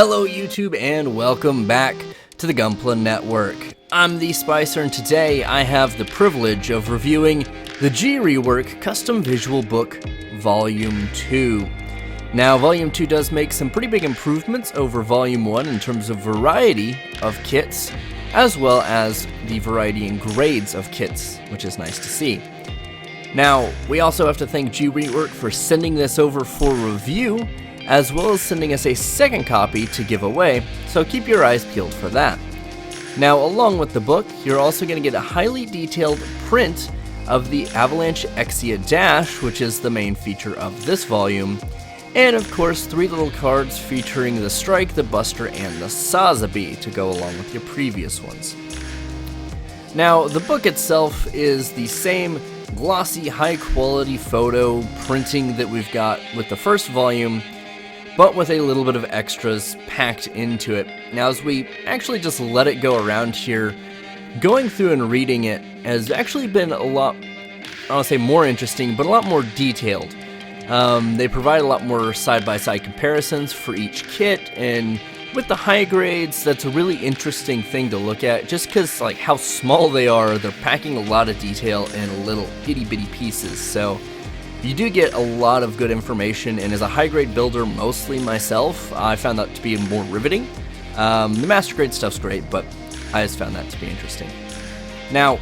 Hello YouTube and welcome back to the Gunpla Network. I'm the Spicer and today I have the privilege of reviewing the G-Rework Custom Visual Book Volume 2. Now Volume 2 does make some pretty big improvements over Volume 1 in terms of variety of kits, as well as the variety and grades of kits, which is nice to see. Now, we also have to thank G-Rework for sending this over for review, as well as sending us a second copy to give away, so keep your eyes peeled for that. Now, along with the book, you're also going to get a highly detailed print of the Avalanche Exia Dash, which is the main feature of this volume, and of course 3 little cards featuring the Strike, the Buster, and the Sazabi to go along with your previous ones. Now, the book itself is the same glossy, high-quality photo printing that we've got with the first volume, but with a little bit of extras packed into it. Now, as we actually just let it go around here, going through and reading it has actually been a lot, I don't want to say more interesting, but a lot more detailed. They provide a lot more side-by-side comparisons for each kit, and with the high grades, that's a really interesting thing to look at, just because like how small they are, they're packing a lot of detail in little itty-bitty pieces, so you do get a lot of good information, and as a high-grade builder, mostly myself, I found that to be more riveting. The master grade stuff's great, but I just found that to be interesting. Now,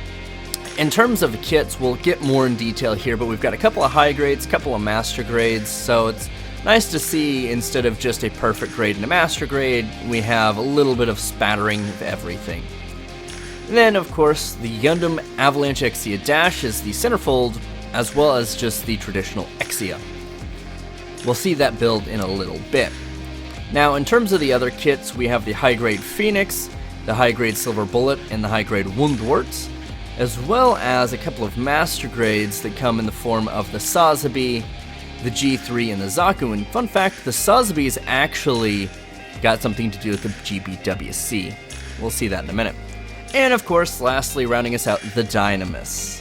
in terms of the kits, we'll get more in detail here, but we've got a couple of high grades, a couple of master grades, so it's nice to see instead of just a perfect grade and a master grade, we have a little bit of spattering of everything. And then, of course, the Gundam Avalanche Exia Dash is the centerfold, as well as just the traditional Exia. We'll see that build in a little bit. Now, in terms of the other kits, we have the high-grade Phoenix, the high-grade Silver Bullet, and the high-grade Woundwort, as well as a couple of master grades that come in the form of the Sazabi, the G3, and the Zaku. And fun fact, the Sazabi's actually got something to do with the GBWC. We'll see that in a minute. And of course, lastly, rounding us out, the Dynamiss.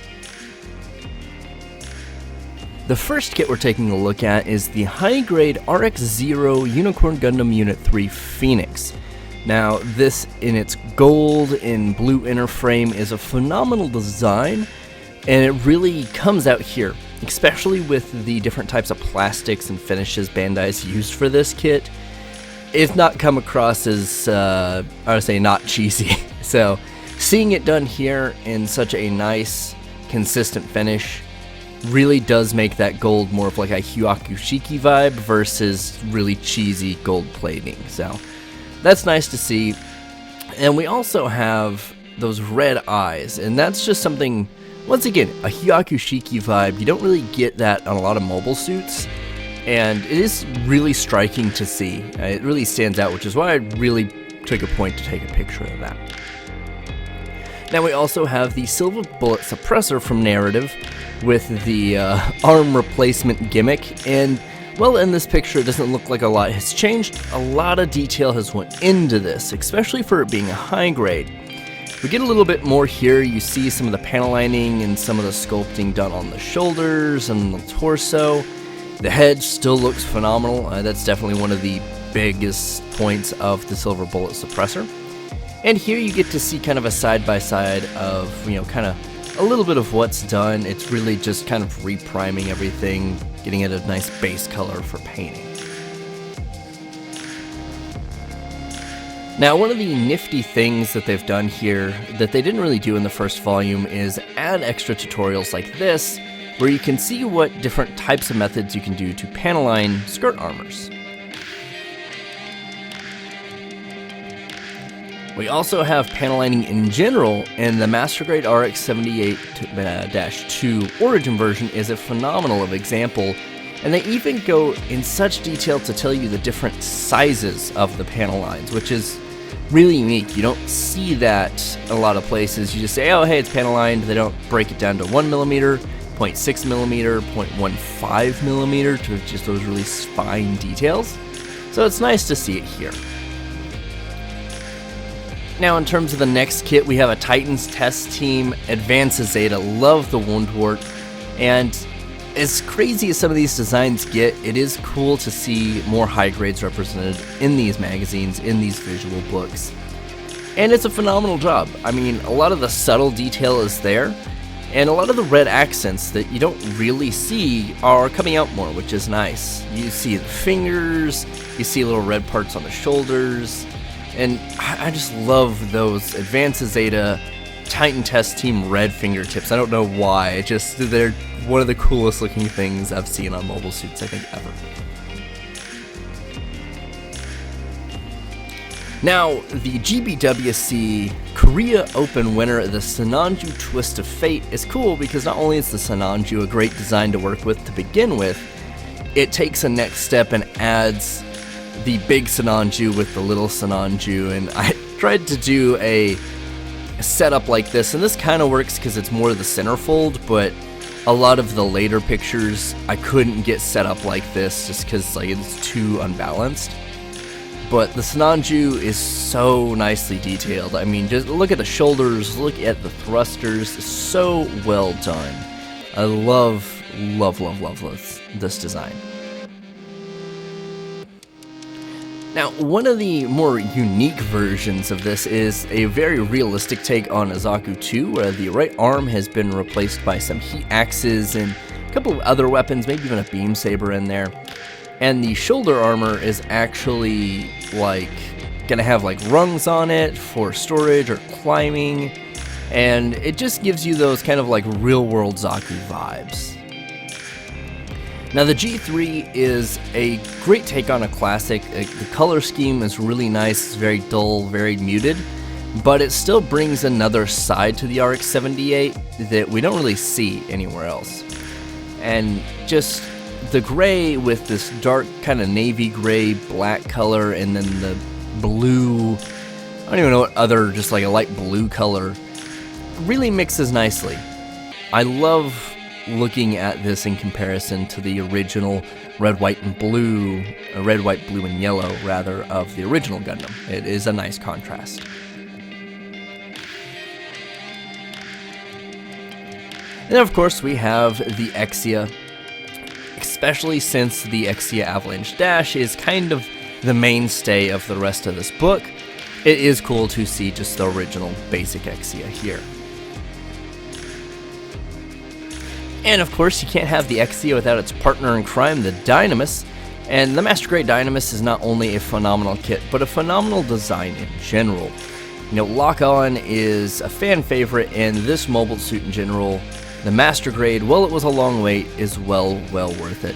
The first kit we're taking a look at is the high-grade RX-0 Unicorn Gundam Unit 3 Phoenix. Now, this in its gold and blue inner frame is a phenomenal design, and it really comes out here, especially with the different types of plastics and finishes Bandai's used for this kit. It's not come across as, I would say, not cheesy. So, seeing it done here in such a nice, consistent finish really does make that gold more of like a Hyakushiki vibe versus really cheesy gold plating. So that's nice to see. And we also have those red eyes, and that's just something, once again, a Hyakushiki vibe. You don't really get that on a lot of mobile suits, and it is really striking to see. It really stands out, which is why I really took a point to take a picture of that. Now we also have the Silver Bullet Suppressor from Narrative with the arm replacement gimmick, and well, in this picture it doesn't look like a lot has changed. A lot of detail has went into this, especially for it being a high grade. We get a little bit more here. You see some of the panel lining and some of the sculpting done on the shoulders and the torso. The head still looks phenomenal. That's definitely one of the biggest points of the Silver Bullet Suppressor. And here you get to see kind of a side-by-side of, kind of a little bit of what's done. It's really just kind of repriming everything, getting it a nice base color for painting. Now, one of the nifty things that they've done here that they didn't really do in the first volume is add extra tutorials like this, where you can see what different types of methods you can do to panel line skirt armors. We also have panel lining in general, and the Master Grade RX 78-2 Origin version is a phenomenal example, and they even go in such detail to tell you the different sizes of the panel lines, which is really unique. You don't see that in a lot of places. You just say, oh hey, it's panel lined. They don't break it down to 1mm, 0.6mm, 0.15mm to just those really fine details. So it's nice to see it here. Now, in terms of the next kit, we have a Titans Test Team Advanced Zeta. Love the Woundwort, and as crazy as some of these designs get, it is cool to see more high grades represented in these magazines, in these visual books. And it's a phenomenal job. I mean, a lot of the subtle detail is there, and a lot of the red accents that you don't really see are coming out more, which is nice. You see the fingers, you see little red parts on the shoulders, and I just love those Advanced Zeta Titan Test Team red fingertips. I don't know why, they're one of the coolest looking things I've seen on mobile suits, I think, ever. Now, the GBWC Korea Open winner, the Sanaa Twist of Fate, is cool because not only is the Sanaa a great design to work with to begin with, it takes a next step and adds the big Sanaa with the little Sanaa, and I tried to do a setup like this, and this kind of works because it's more the centerfold, but a lot of the later pictures I couldn't get set up like this just because like it's too unbalanced. But the Sanaa is so nicely detailed. I mean, just look at the shoulders, look at the thrusters, so well done. I love this design. Now, one of the more unique versions of this is a very realistic take on a Zaku 2, where the right arm has been replaced by some heat axes and a couple of other weapons, maybe even a beam saber in there. And the shoulder armor is actually like gonna have like rungs on it for storage or climbing, and it just gives you those kind of like real world Zaku vibes. Now the G3 is a great take on a classic. The color scheme is really nice, it's very dull, very muted, but it still brings another side to the RX-78 that we don't really see anywhere else. And just the gray with this dark kind of navy gray black color, and then the blue, I don't even know what other, just like a light blue color, really mixes nicely. I love looking at this in comparison to the original red, white, and blue, red, white, blue, and yellow, rather, of the original Gundam. It is a nice contrast. And then, of course, we have the Exia, especially since the Exia Avalanche Dash is kind of the mainstay of the rest of this book. It is cool to see just the original basic Exia here. And of course, you can't have the Exia without its partner in crime, the Dynamiss. And the Master Grade Dynamiss is not only a phenomenal kit, but a phenomenal design in general. You know, Lock On is a fan favorite, and this mobile suit in general, the Master Grade, while it was a long wait, is well worth it.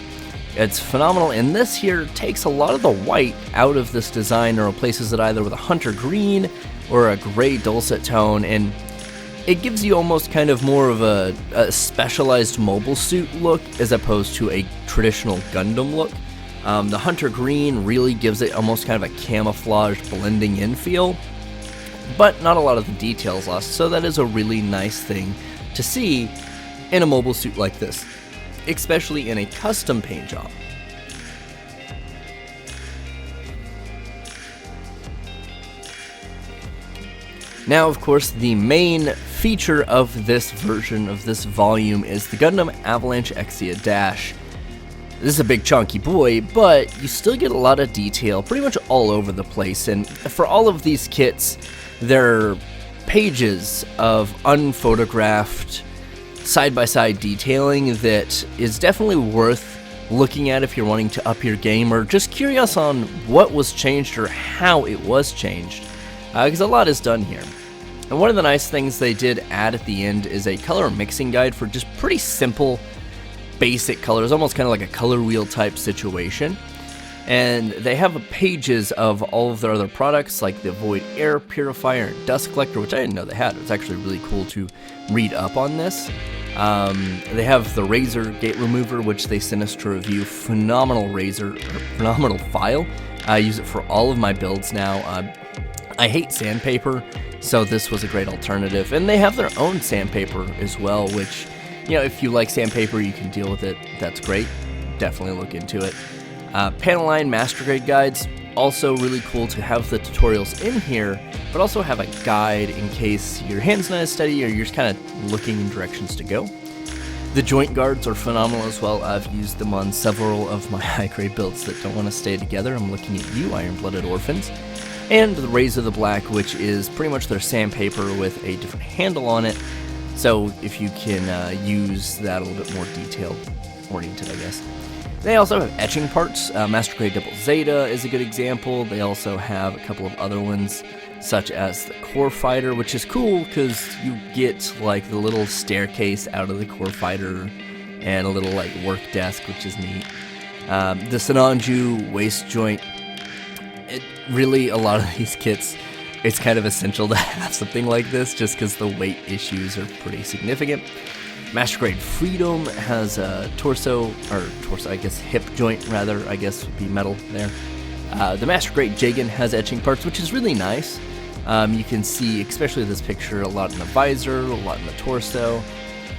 It's phenomenal, and this here takes a lot of the white out of this design and replaces it either with a hunter green or a gray dulcet tone, and it gives you almost kind of more of a specialized mobile suit look as opposed to a traditional Gundam look. The hunter green really gives it almost kind of a camouflage blending in feel, but not a lot of the details lost, so that is a really nice thing to see in a mobile suit like this, especially in a custom paint job. Now, of course, the main feature of this version of this volume is the Gundam Avalanche Exia Dash. This is a big chunky boy, but you still get a lot of detail pretty much all over the place, and for all of these kits, there are pages of unphotographed side-by-side detailing that is definitely worth looking at if you're wanting to up your game or just curious on what was changed or how it was changed, because a lot is done here. And one of the nice things they did add at the end is a color mixing guide for just pretty simple, basic colors, almost kind of like a color wheel type situation. And they have pages of all of their other products, like the Void Air Purifier and Dust Collector, which I didn't know they had. It's actually really cool to read up on this. They have the Razor Gate Remover, which they sent us to review. Phenomenal razor, phenomenal file. I use it for all of my builds now. I hate sandpaper, so this was a great alternative. And they have their own sandpaper as well, which, you know, if you like sandpaper, you can deal with it. That's great. Definitely look into it. Panda Lining Master Grade guides, also really cool to have the tutorials in here, but also have a guide in case your hand's not as steady or you're just kind of looking in directions to go. The joint guards are phenomenal as well. I've used them on several of my high-grade builds that don't want to stay together. I'm looking at you, Iron-Blooded Orphans. And the Razor the Black, which is pretty much their sandpaper with a different handle on it. So if you can use that a little bit more detail-oriented, I guess. They also have etching parts. Master Grade Double Zeta is a good example. They also have a couple of other ones, such as the Core Fighter, which is cool because you get like the little staircase out of the Core Fighter and a little like work desk, which is neat. The Sanaa waist joint. Really, a lot of these kits, it's kind of essential to have something like this just because the weight issues are pretty significant. Master Grade Freedom has a hip joint rather, I guess would be metal there. The Master Grade Jagan has etching parts, which is really nice. You can see, especially this picture, a lot in the visor, a lot in the torso.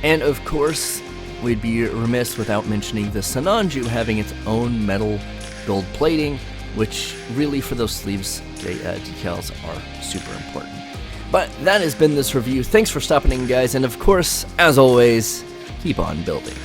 And of course, we'd be remiss without mentioning the Sanaa having its own metal gold plating, which really for those sleeves decals are super important. But that has been this review. Thanks for stopping in, guys, and of course, as always, keep on building.